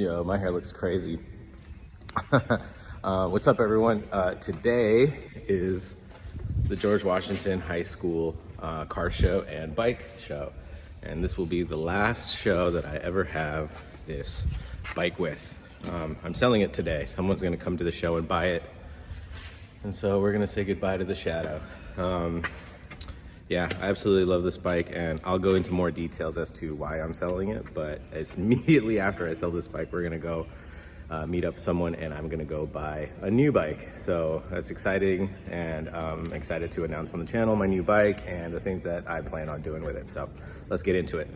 Yo, my hair looks crazy. What's up, everyone? Today is the George Washington High School car show and bike show. And this will be the last show that I ever have this bike with. I'm selling it today. Someone's gonna come to the show and buy it. And so we're gonna say goodbye to the Shadow. Yeah, I absolutely love this bike, and I'll go into more details as to why I'm selling it, but it's immediately after I sell this bike, we're gonna go meet up someone, and I'm gonna go buy a new bike. So that's exciting, and I'm excited to announce on the channel my new bike and the things that I plan on doing with it. So let's get into it.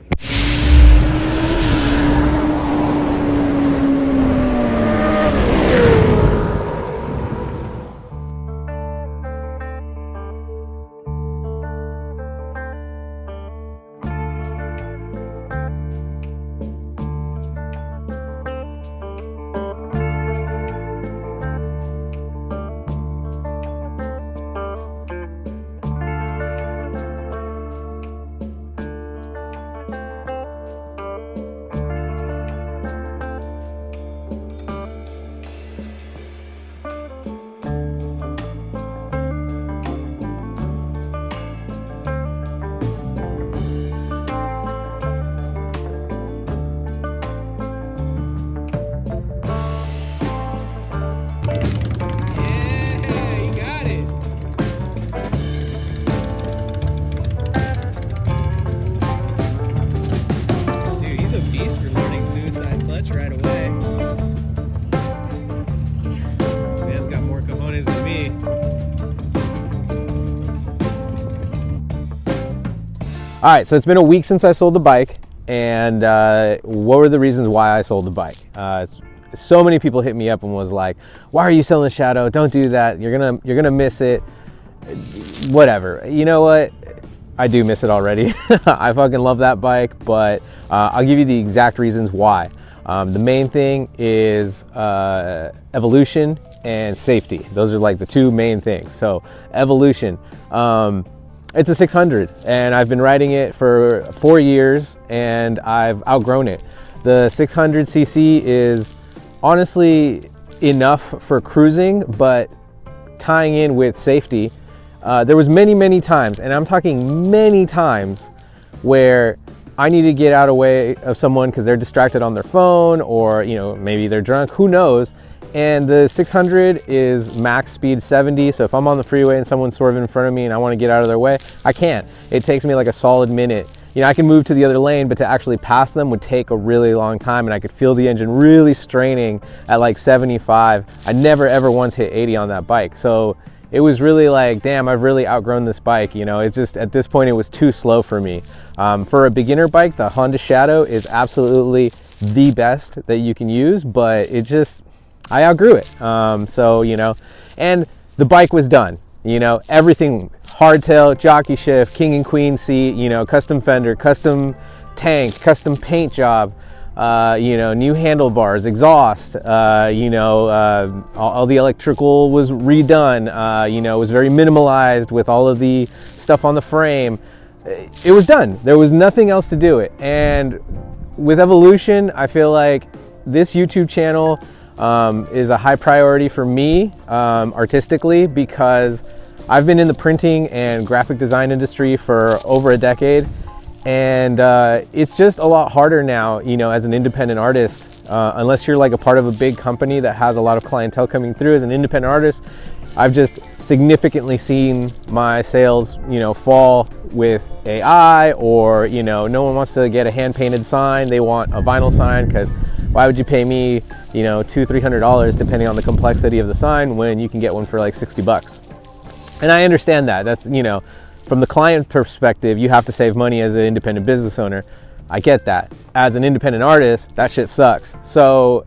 Right away. Man's got more cojones than me. Alright, so it's been a week since I sold the bike, and what were the reasons why I sold the bike? So many people hit me up and was like, why are you selling the Shadow? Don't do that. You're gonna miss it. Whatever. You know what? I do miss it already. I fucking love that bike, but I'll give you the exact reasons why. The main thing is evolution and safety. Those are like the two main things. So evolution, it's a 600, and I've been riding it for 4 years, and I've outgrown it. The 600cc is honestly enough for cruising, but tying in with safety, there was many times, and I'm talking many times, where I need to get out of the way of someone because they're distracted on their phone, or maybe they're drunk, who knows. And the 600 is max speed 70, so if I'm on the freeway and someone's swerving in front of me and I want to get out of their way, I can't. It takes me like a solid minute. I can move to the other lane, but to actually pass them would take a really long time, and I could feel the engine really straining at like 75. I never ever once hit 80 on that bike, so it was really like, damn, I've really outgrown this bike. It's just, at this point, it was too slow for me. For a beginner bike, the Honda Shadow is absolutely the best that you can use, but it just, I outgrew it. And the bike was done. Everything, hardtail, jockey shift, king and queen seat, custom fender, custom tank, custom paint job, new handlebars, exhaust, all the electrical was redone, it was very minimalized with all of the stuff on the frame. It was done. There was nothing else to do it. And with evolution, I feel like this YouTube channel is a high priority for me artistically, because I've been in the printing and graphic design industry for over a decade. And it's just a lot harder now, as an independent artist, unless you're like a part of a big company that has a lot of clientele coming through. As an independent artist, I've just significantly seen my sales, fall with AI, or, no one wants to get a hand-painted sign. They want a vinyl sign, because why would you pay me, $200-300 depending on the complexity of the sign, when you can get one for like 60 bucks. And I understand that. That's, from the client perspective, you have to save money as an independent business owner. I get that. As an independent artist, that shit sucks. So,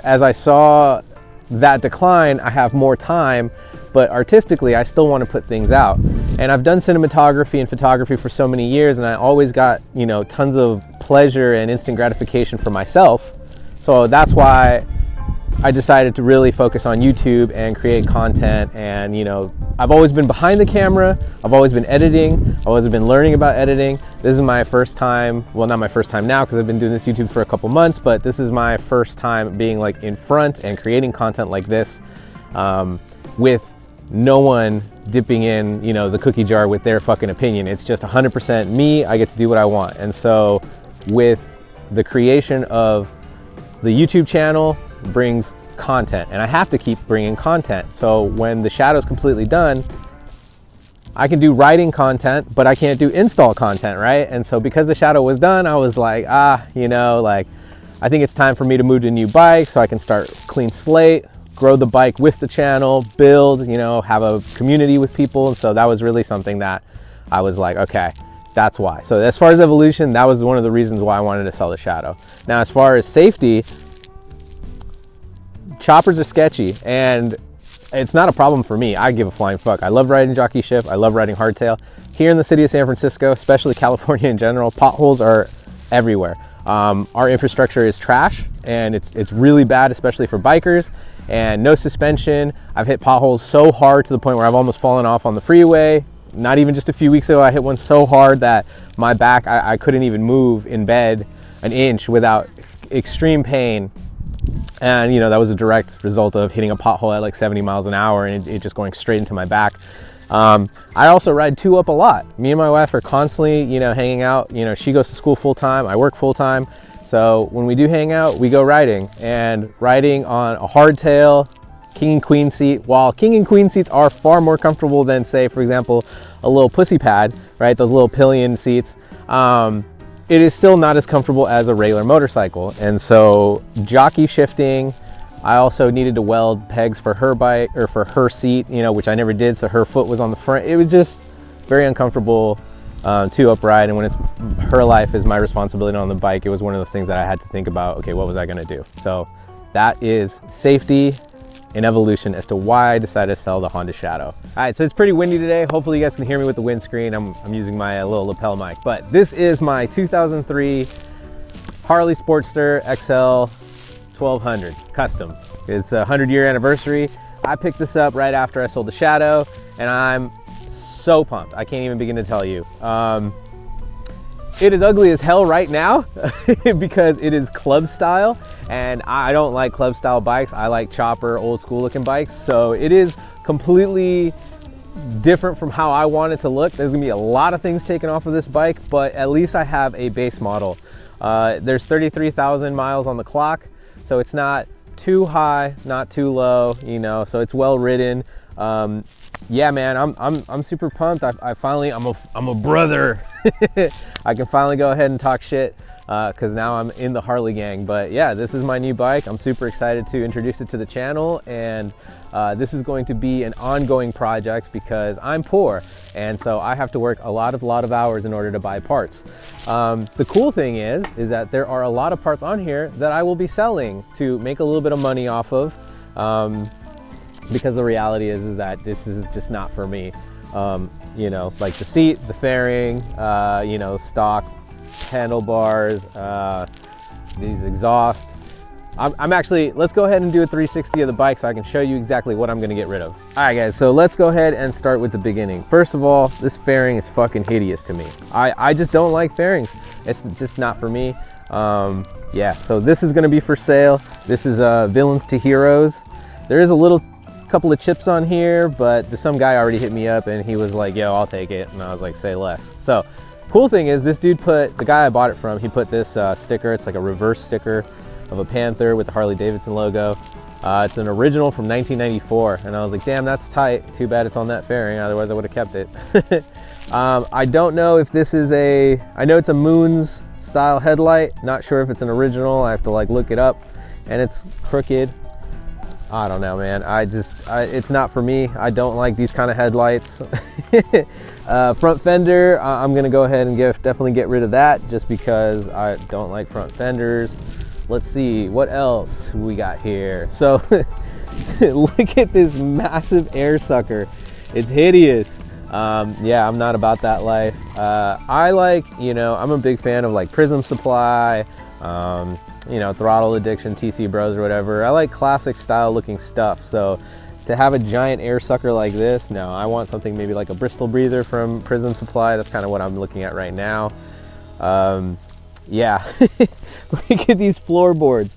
as I saw that decline, I have more time, but artistically, I still want to put things out. And I've done cinematography and photography for so many years, and I always got, tons of pleasure and instant gratification for myself. So that's why I decided to really focus on YouTube and create content. And you know, I've always been behind the camera, I've always been editing, I've always been learning about editing. This is my first time, well, not my first time now because I've been doing this YouTube for a couple months, but this is my first time being like in front and creating content like this, with no one dipping in, you know, the cookie jar with their fucking opinion. It's just 100% me. I get to do what I want. And so with the creation of the YouTube channel brings content, and I have to keep bringing content. So when the shadow's completely done, I can do writing content, but I can't do install content, right? And so because the shadow was done, I was like, you know, like, I think it's time for me to move to a new bike so I can start clean slate, grow the bike with the channel, build, you know, have a community with people. And so that was really something that I was like, okay, that's why. So as far as evolution, that was one of the reasons why I wanted to sell the shadow. Now, as far as safety, choppers are sketchy, and it's not a problem for me. I give a flying fuck. I love riding jockey shift. I love riding hardtail. Here in the city of San Francisco, especially California in general, potholes are everywhere. Our infrastructure is trash, and it's really bad, especially for bikers, and no suspension. I've hit potholes so hard to the point where I've almost fallen off on the freeway. Not even just a few weeks ago, I hit one so hard that my back, I couldn't even move in bed an inch without extreme pain. And you know, that was a direct result of hitting a pothole at like 70 miles an hour and it just going straight into my back. I also ride 2-up a lot. Me and my wife are constantly, you know, hanging out. You know, she goes to school full time, I work full time. So when we do hang out, we go riding, and riding on a hardtail, king and queen seat. While king and queen seats are far more comfortable than, say, for example, a little pussy pad, right? Those little pillion seats. It is still not as comfortable as a regular motorcycle. And so jockey shifting, I also needed to weld pegs for her bike, or for her seat, you know, which I never did. So her foot was on the front. It was just very uncomfortable to upright. And when it's her life is my responsibility on the bike, it was one of those things that I had to think about, okay, what was I gonna do? So that is safety and evolution as to why I decided to sell the Honda Shadow. All right, so it's pretty windy today. Hopefully you guys can hear me with the windscreen. I'm using my little lapel mic, but this is my 2003 Harley Sportster XL 1200 custom. It's a 100-year anniversary. I picked this up right after I sold the Shadow, and I'm so pumped. I can't even begin to tell you. It is ugly as hell right now because it is club style, and I don't like club style bikes. I like chopper, old school looking bikes. So it is completely different from how I want it to look. There's gonna be a lot of things taken off of this bike, but at least I have a base model. There's 33,000 miles on the clock, so it's not too high, not too low, you know, so it's well ridden. Yeah, man, I'm super pumped. I finally, I'm a brother. I can finally go ahead and talk shit because now I'm in the Harley gang. But yeah, this is my new bike. I'm super excited to introduce it to the channel, and this is going to be an ongoing project because I'm poor, and so I have to work a lot of hours in order to buy parts. The cool thing is that there are a lot of parts on here that I will be selling to make a little bit of money off of. Because the reality is that this is just not for me. You know, like the seat, the fairing, you know, stock handlebars, these exhausts. I'm actually, let's go ahead and do a 360 of the bike so I can show you exactly what I'm gonna get rid of. All right, guys, so let's go ahead and start with the beginning. First of all, this fairing is fucking hideous to me. I just don't like fairings. It's just not for me. Yeah, so this is gonna be for sale. This is Villains to Heroes. There is a couple of chips on here, but some guy already hit me up and he was like, yo, I'll take it. And I was like, say less. So cool thing is this dude the guy I bought it from, he put this sticker. It's like a reverse sticker of a Panther with the Harley Davidson logo. It's an original from 1994. And I was like, damn, that's tight. Too bad it's on that fairing. Otherwise I would have kept it. I don't know if this is I know it's a Moons style headlight. Not sure if it's an original. I have to like look it up, and it's crooked. I don't know, man. It's not for me. I don't like these kind of headlights. Front fender, I'm gonna go ahead and definitely get rid of that just because I don't like front fenders. Let's see, what else we got here? So look at this massive air sucker. It's hideous. Yeah, I'm not about that life. I like, you know, I'm a big fan of like Prism Supply, Throttle Addiction, TC Bros or whatever. I like classic style looking stuff. So to have a giant air sucker like this, no, I want something maybe like a Bristol breather from Prism Supply. That's kind of what I'm looking at right now. Yeah, look at these floorboards.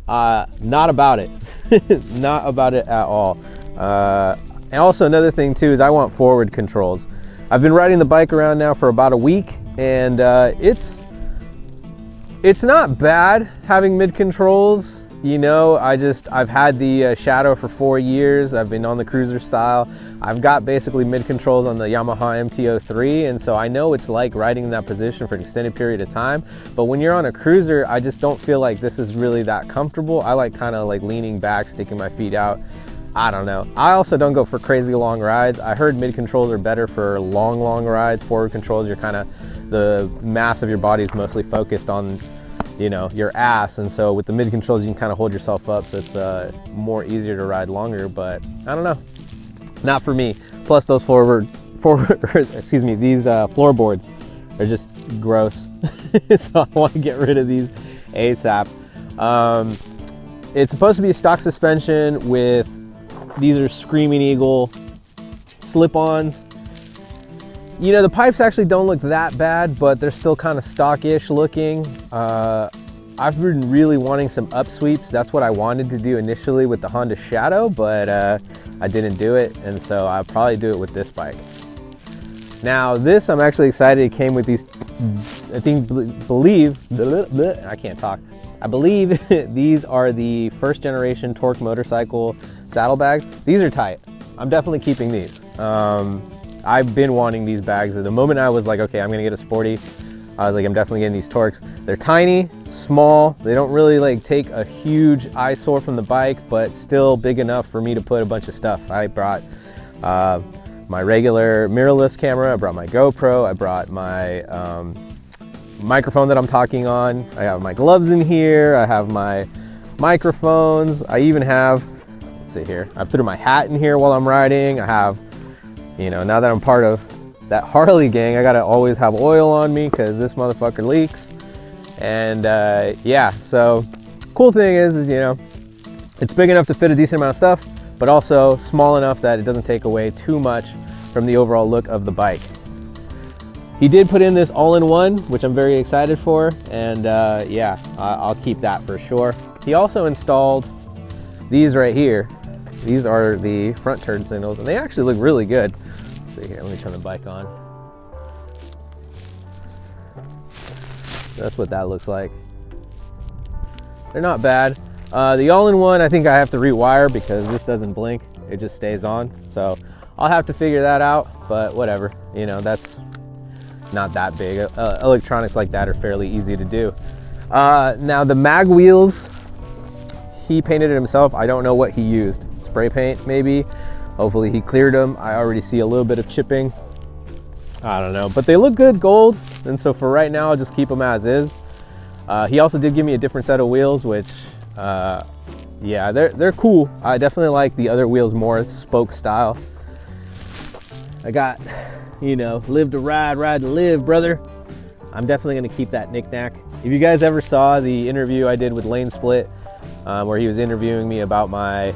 Not about it. Not about it at all. And also another thing too is I want forward controls. I've been riding the bike around now for about a week, and it's not bad having mid controls. I've had the Shadow for 4 years. I've been on the cruiser style. I've got basically mid controls on the Yamaha MT-03, and so I know it's like riding in that position for an extended period of time. But when you're on a cruiser, I just don't feel like this is really that comfortable. I like kind of like leaning back, sticking my feet out. I don't know. I also don't go for crazy long rides. I heard mid controls are better for long rides. Forward controls, you're kind of, the mass of your body is mostly focused on your ass, and so with the mid controls you can kind of hold yourself up, so it's more easier to ride longer. But I don't know, not for me. Plus those excuse me, these floorboards are just gross. So I want to get rid of these ASAP. It's supposed to be a stock suspension with, these are Screaming Eagle slip-ons. The pipes actually don't look that bad, but they're still kind of stock-ish looking. I've been really wanting some upsweeps. That's what I wanted to do initially with the Honda Shadow, but I didn't do it, and so I'll probably do it with this bike. Now this, I'm actually excited. It came with these, I can't talk. I believe these are the first generation Torque motorcycle saddlebags. These are tight. I'm definitely keeping these. I've been wanting these bags. The moment I was like, okay, I'm gonna get a Sporty, I was like, I'm definitely getting these Torques. They're tiny, small. They don't really like take a huge eyesore from the bike, but still big enough for me to put a bunch of stuff. I brought my regular mirrorless camera. I brought my GoPro. I brought my microphone that I'm talking on. I have my gloves in here. I have my microphones. I even have, let's see here, I threw my hat in here while I'm riding. I have, now that I'm part of that Harley gang, I gotta always have oil on me because this motherfucker leaks. And yeah, so cool thing is it's big enough to fit a decent amount of stuff, but also small enough that it doesn't take away too much from the overall look of the bike. He did put in this all-in-one, which I'm very excited for, and yeah, I'll keep that for sure. He also installed these right here. These are the front turn signals, and they actually look really good. Let's see here, let me turn the bike on. That's what that looks like. They're not bad. The all-in-one, I think I have to rewire because this doesn't blink. It just stays on. So I'll have to figure that out, but whatever. That's not that big. Electronics like that are fairly easy to do. Now the mag wheels, he painted it himself. I don't know what he used. Spray paint maybe. Hopefully he cleared them. I already see a little bit of chipping. I don't know, but they look good gold, and so for right now I'll just keep them as is. He also did give me a different set of wheels, which yeah, they're cool. I definitely like the other wheels more, spoke style. I got, live to ride, ride to live, brother. I'm definitely gonna keep that knick-knack. If you guys ever saw the interview I did with Lane Split, where he was interviewing me about my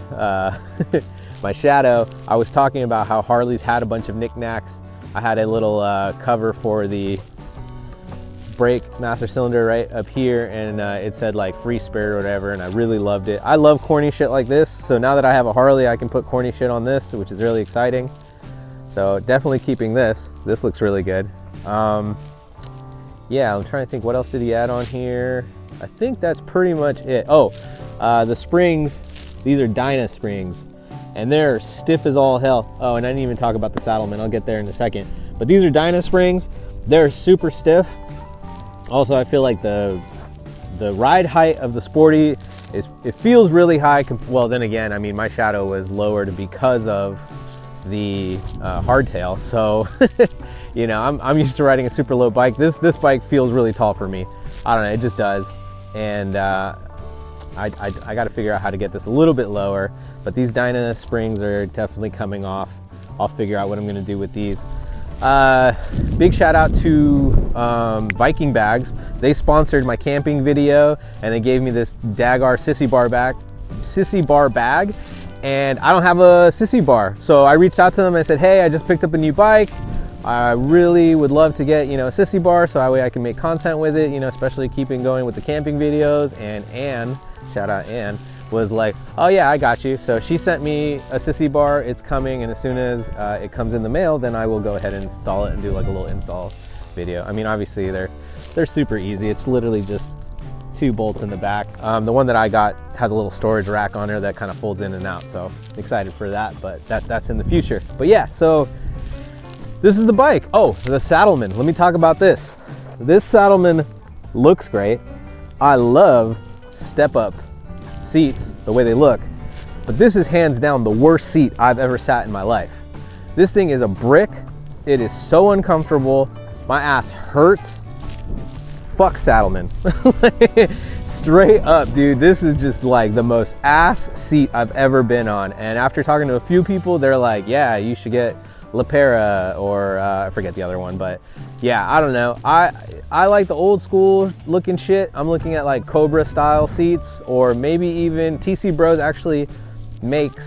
my Shadow, I was talking about how Harley's had a bunch of knickknacks. I had a little cover for the brake master cylinder right up here, and it said like free spirit or whatever, and I really loved it. I love corny shit like this, so now that I have a Harley, I can put corny shit on this, which is really exciting. So definitely keeping this. This looks really good. Yeah, I'm trying to think, what else did he add on here? I think that's pretty much it. Oh, the springs, these are Dyna springs, and they're stiff as all hell. Oh, and I didn't even talk about the Saddlemen. I'll get there in a second. But these are Dyna springs. They're super stiff. Also, I feel like the ride height of the Sporty it feels really high. Well, then again, I mean, my Shadow was lowered because of the hardtail. So, I'm used to riding a super low bike. This bike feels really tall for me. I don't know, it just does. And I got to figure out how to get this a little bit lower. But these Dyna springs are definitely coming off. I'll figure out what I'm going to do with these. Big shout out to Viking Bags. They sponsored my camping video, and they gave me this Dagar sissy bar bag, and I don't have a sissy bar. So I reached out to them and I said, hey, I just picked up a new bike. I really would love to get, a sissy bar so that way I can make content with it, especially keeping going with the camping videos. And Anne, shout out Anne, was like, oh yeah, I got you. So she sent me a sissy bar. It's coming, and as soon as it comes in the mail, then I will go ahead and install it and do like a little install video. I mean, obviously they're super easy. It's literally just 2 bolts in the back. The one that I got has a little storage rack on there that kind of folds in and out, so excited for that, but that's in the future. But yeah, so this is the bike. Oh, the Saddleman. Let me talk about this. This Saddleman looks great. I love step-up seats, the way they look, but this is hands down the worst seat I've ever sat in my life. This thing is a brick. It is so uncomfortable. My ass hurts. Fuck Saddleman. Straight up, dude, this is just like the most ass seat I've ever been on. And after talking to a few people, they're like, yeah, you should get Lapera, or I forget the other one, but yeah, I don't know. I like the old school looking shit. I'm looking at like Cobra style seats, or maybe even TC Bros actually makes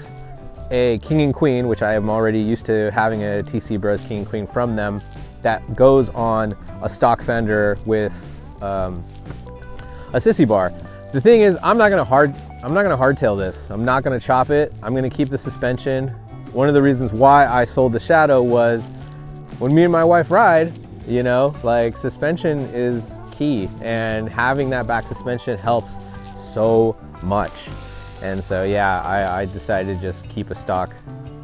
a King and Queen, which I am already used to having a TC Bros King and Queen from them, that goes on a stock fender with a sissy bar. The thing is, I'm not gonna hardtail this. I'm not gonna chop it. I'm gonna keep the suspension. One of the reasons why I sold the Shadow was when me and my wife ride, like suspension is key, and having that back suspension helps so much. And so yeah, I decided to just keep a stock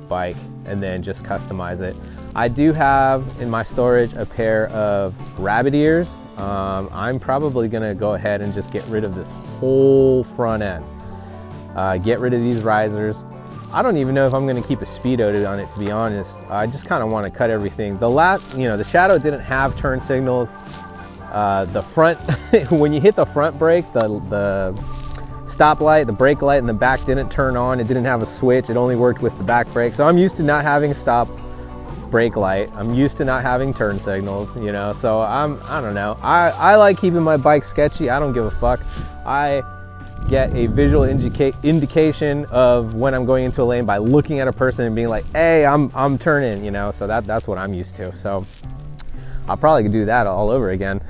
bike and then just customize it. I do have in my storage a pair of rabbit ears. I'm probably gonna go ahead and just get rid of this whole front end. Get rid of these risers. I don't even know if I'm gonna keep a speedo on it, to be honest. I just kind of want to cut everything. The Shadow didn't have turn signals. The front, when you hit the front brake, the stop light, the brake light in the back didn't turn on. It didn't have a switch. It only worked with the back brake. So I'm used to not having stop brake light. I'm used to not having turn signals, so I don't know. I like keeping my bike sketchy. I don't give a fuck. I get a visual indication of when I'm going into a lane by looking at a person and being like, hey, I'm turning, so that's what I'm used to. So I'll probably do that all over again.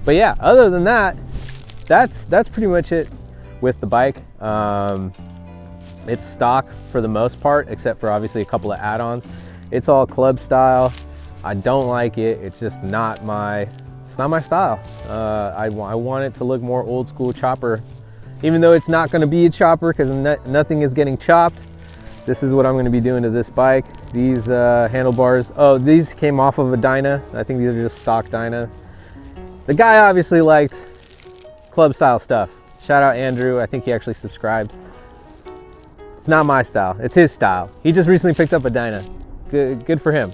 But yeah, other than that, that's pretty much it with the bike. It's stock for the most part, except for obviously a couple of add-ons. It's all club style. I don't like it. It's just not my style. I want it to look more old school chopper, even though it's not going to be a chopper because nothing is getting chopped. This is what I'm going to be doing to this bike. These handlebars, oh, these came off of a Dyna. I think these are just stock Dyna. The guy obviously liked club style stuff. Shout out Andrew. I think he actually subscribed. It's not my style. It's his style. He just recently picked up a Dyna. Good for him.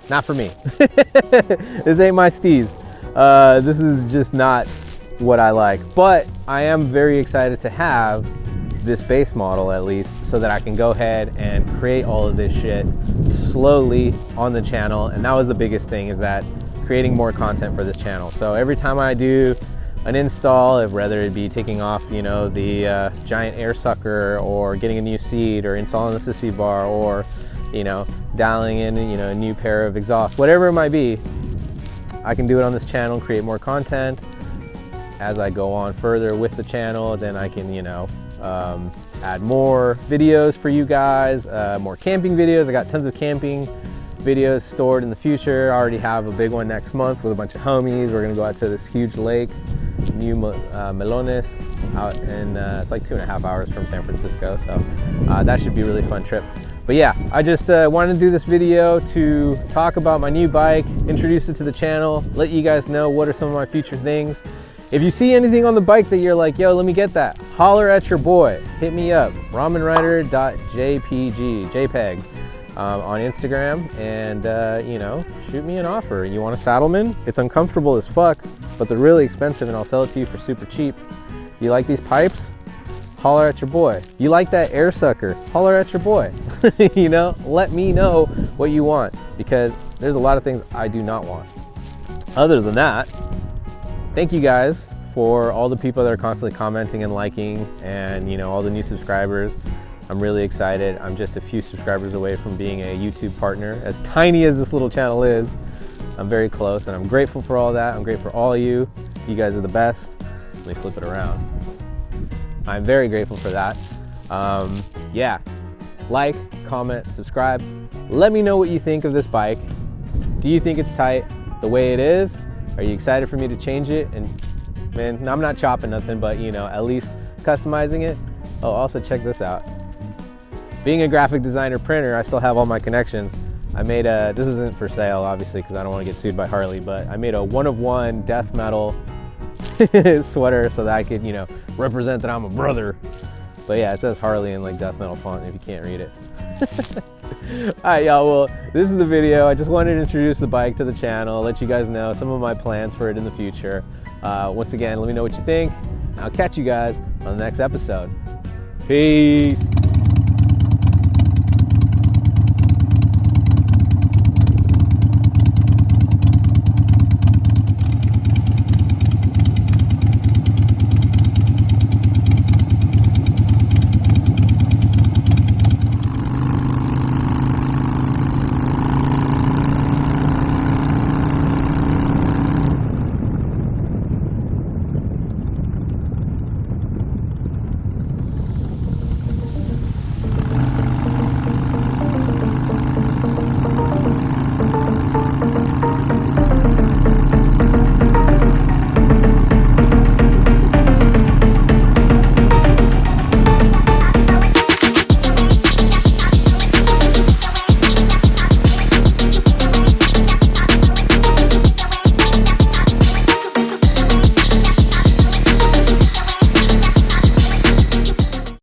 Not for me. This ain't my steez. This is just not what I like. But I am very excited to have this base model, at least, so that I can go ahead and create all of this shit slowly on the channel. And that was the biggest thing, is that creating more content for this channel. So every time I do an install, whether it be taking off, the giant air sucker, or getting a new seat, or installing the sissy bar, or dialing in a new pair of exhaust, whatever it might be, I can do it on this channel, create more content. As I go on further with the channel, then I can add more videos for you guys, more camping videos. I got tons of camping videos stored in the future. I already have a big one next month with a bunch of homies. We're gonna go out to this huge lake, New Melones, out in it's like 2.5 hours from San Francisco, so that should be a really fun trip. But yeah, I just wanted to do this video to talk about my new bike, introduce it to the channel, let you guys know what are some of my future things. If you see anything on the bike that you're like, yo, let me get that, holler at your boy, hit me up, ramenrider.jpg, on Instagram, and shoot me an offer. You want a Saddleman? It's uncomfortable as fuck, but they're really expensive, and I'll sell it to you for super cheap. You like these pipes? Holler at your boy. You like that air sucker? Holler at your boy. Let me know what you want, because there's a lot of things I do not want. Other than that, thank you guys for all the people that are constantly commenting and liking, and you know, all the new subscribers. I'm really excited. I'm just a few subscribers away from being a YouTube partner. As tiny as this little channel is, I'm very close, and I'm grateful for all that. I'm grateful for all of you. You guys are the best. Let me flip it around. I'm very grateful for that. Yeah, like, comment, subscribe. Let me know what you think of this bike. Do you think it's tight the way it is? Are you excited for me to change it? And man, I'm not chopping nothing, but you know, at least customizing it. Oh, also check this out. Being a graphic designer printer, I still have all my connections. I made a, this isn't for sale obviously because I don't want to get sued by Harley, but I made a 1-of-1 death metal sweater so that I could, you know, represent that I'm a brother. But yeah, it says Harley in like death metal font if you can't read it. Alright y'all, well, this is the video. I just wanted to introduce the bike to the channel, let you guys know some of my plans for it in the future. Once again, let me know what you think. I'll catch you guys on the next episode. Peace!